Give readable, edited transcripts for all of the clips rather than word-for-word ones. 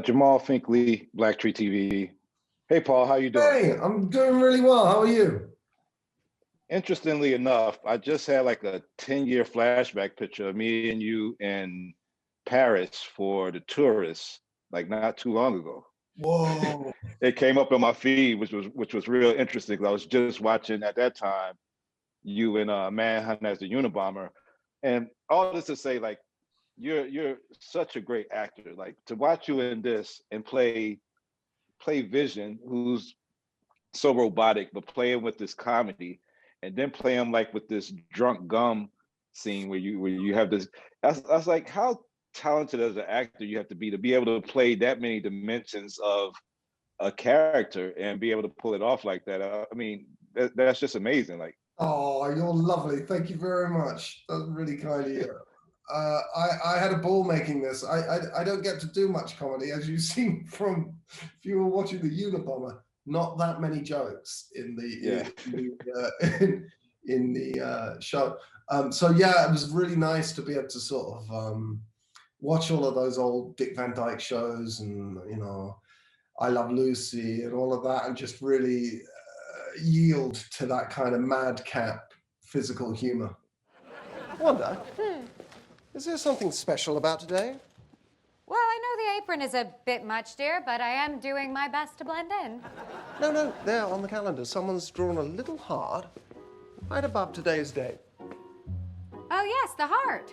Jamal Finkley, BLACKTREE TV. Hey, Paul, how you doing? Hey, I'm doing really well. How are you? Interestingly enough, I just had like a 10-year flashback picture of me and you in Paris for the tourists, like not too long ago. Whoa. It came up on my feed, which was real interesting. 'Cause I was just watching at that time you in Manhunt as the Unabomber, and all this to say, like you're such a great actor. Like to watch you in this and play Vision, who's so robotic, but playing with this comedy, and then play him like with this drunk gum scene where you have this. I was like, how talented as an actor you have to be able to play that many dimensions of a character and be able to pull it off like that. I mean, that's just amazing. Like, Oh, you're lovely. Thank you very much. That's really kind of you. I had a ball making this. I don't get to do much comedy, as you've seen from if you were watching the Unabomber. Not that many jokes in the in the show. So yeah, it was really nice to be able to sort of watch all of those old Dick Van Dyke shows, and I Love Lucy and all of that, and just really yield to that kind of madcap physical humor. Wanda, is there something special about today? Well, I know the apron is a bit much, dear, but I am doing my best to blend in. No, there on the calendar. Someone's drawn a little heart right above today's date. Oh, yes, the heart.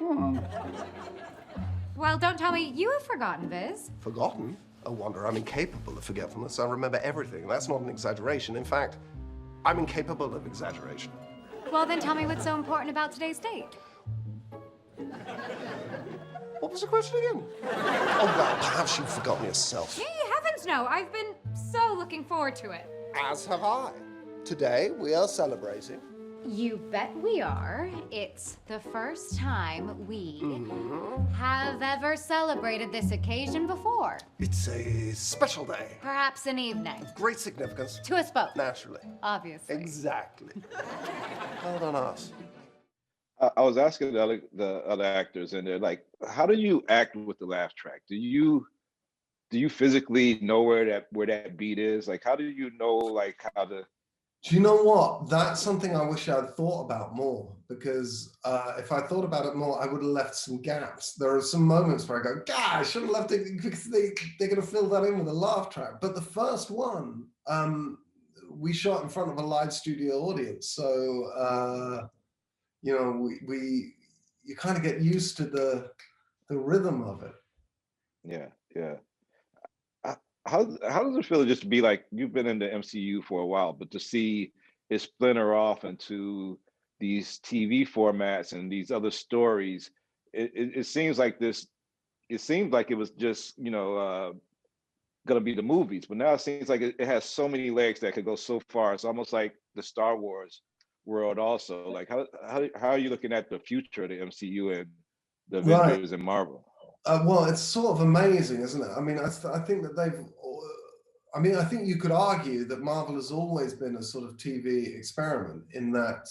Well, don't tell me you have forgotten, Viz. Forgotten? Oh, Wanda, I'm incapable of forgetfulness. I remember everything. That's not an exaggeration. In fact, I'm incapable of exaggeration. Well, then tell me what's so important about today's date. What was the question again? Oh, well, perhaps you've forgotten yourself. Gee, heavens no. I've been so looking forward to it. As have I. Today, we are celebrating. You bet we are. It's the first time we have ever celebrated this occasion before. It's a special day. Perhaps an evening. Great significance. To us both. Naturally. Obviously. Exactly. Well done us. I was asking the other actors, and they're like, "How do you act with the laugh track? Do you physically know where that beat is? Like, how do you know like how to?" Do you know what? That's something I wish I'd thought about more, because if I thought about it more, I would have left some gaps. There are some moments where I go, "God, I should have left it," because they're going to fill that in with a laugh track. But the first one, we shot in front of a live studio audience, so you kind of get used to the rhythm of it. Yeah. How does it feel just to be like, you've been in the MCU for a while, but to see it splinter off into these TV formats and these other stories? It seems like this. It seemed like it was just gonna be the movies, but now it seems like it has so many legs that could go so far. It's almost like the Star Wars world also. Like how are you looking at the future of the MCU and the Avengers and Marvel? Well, it's sort of amazing, isn't it? I mean, I think that I think you could argue that Marvel has always been a sort of TV experiment, in that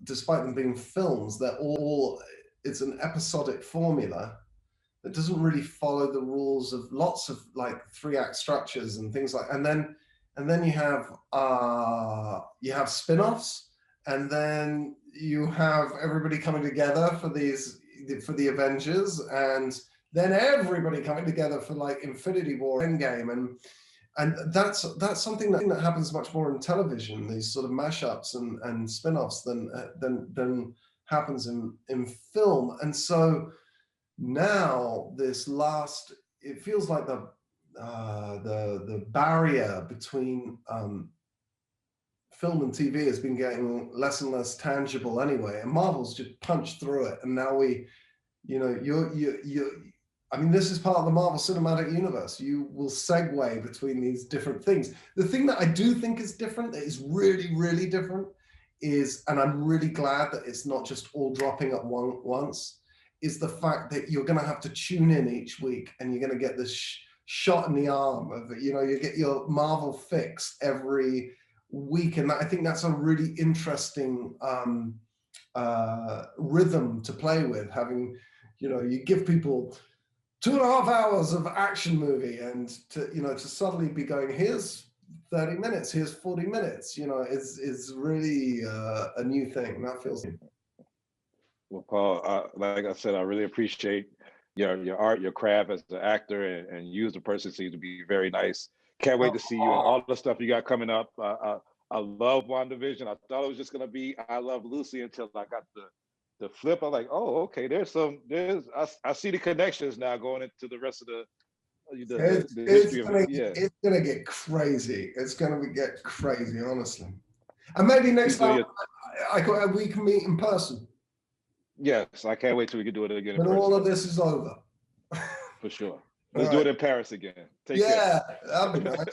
despite them being films, it's an episodic formula that doesn't really follow the rules of lots of like 3-act structures and things like, and then you have spin-offs, and then you have everybody coming together for the Avengers, and then everybody coming together for like Infinity War, Endgame, and that's something that happens much more in television, these sort of mashups and spin-offs than happens in film. And so now it feels like the barrier between film and TV has been getting less and less tangible anyway, and Marvel's just punched through it. And now I mean, this is part of the Marvel Cinematic Universe. You will segue between these different things. The thing that I do think is different, that is really, really different, is, and I'm really glad that it's not just all dropping at once, is the fact that you're going to have to tune in each week, and you're going to get this shot in the arm of, you get your Marvel fix every week. And I think that's a really interesting rhythm to play with, having, you give people 2.5 hours of action movie, and to suddenly be going, here's 30 minutes, here's 40 minutes, is really a new thing. That feels new. Well, Paul, like I said, I really appreciate your art, your craft as an actor, and you as a person seems to be very nice. Can't wait to see you and all the stuff you got coming up. I love WandaVision. I thought it was just gonna be I Love Lucy until I got the flip. I'm like, oh, okay. I see the connections now going into the rest of the history of it. Yeah, it's gonna get crazy. It's gonna get crazy, honestly. And maybe next time we can meet in person. Yes, I can't wait till we can do it again. When all of this is over. For sure. Let's do it in Paris again. Take care. That'd be nice.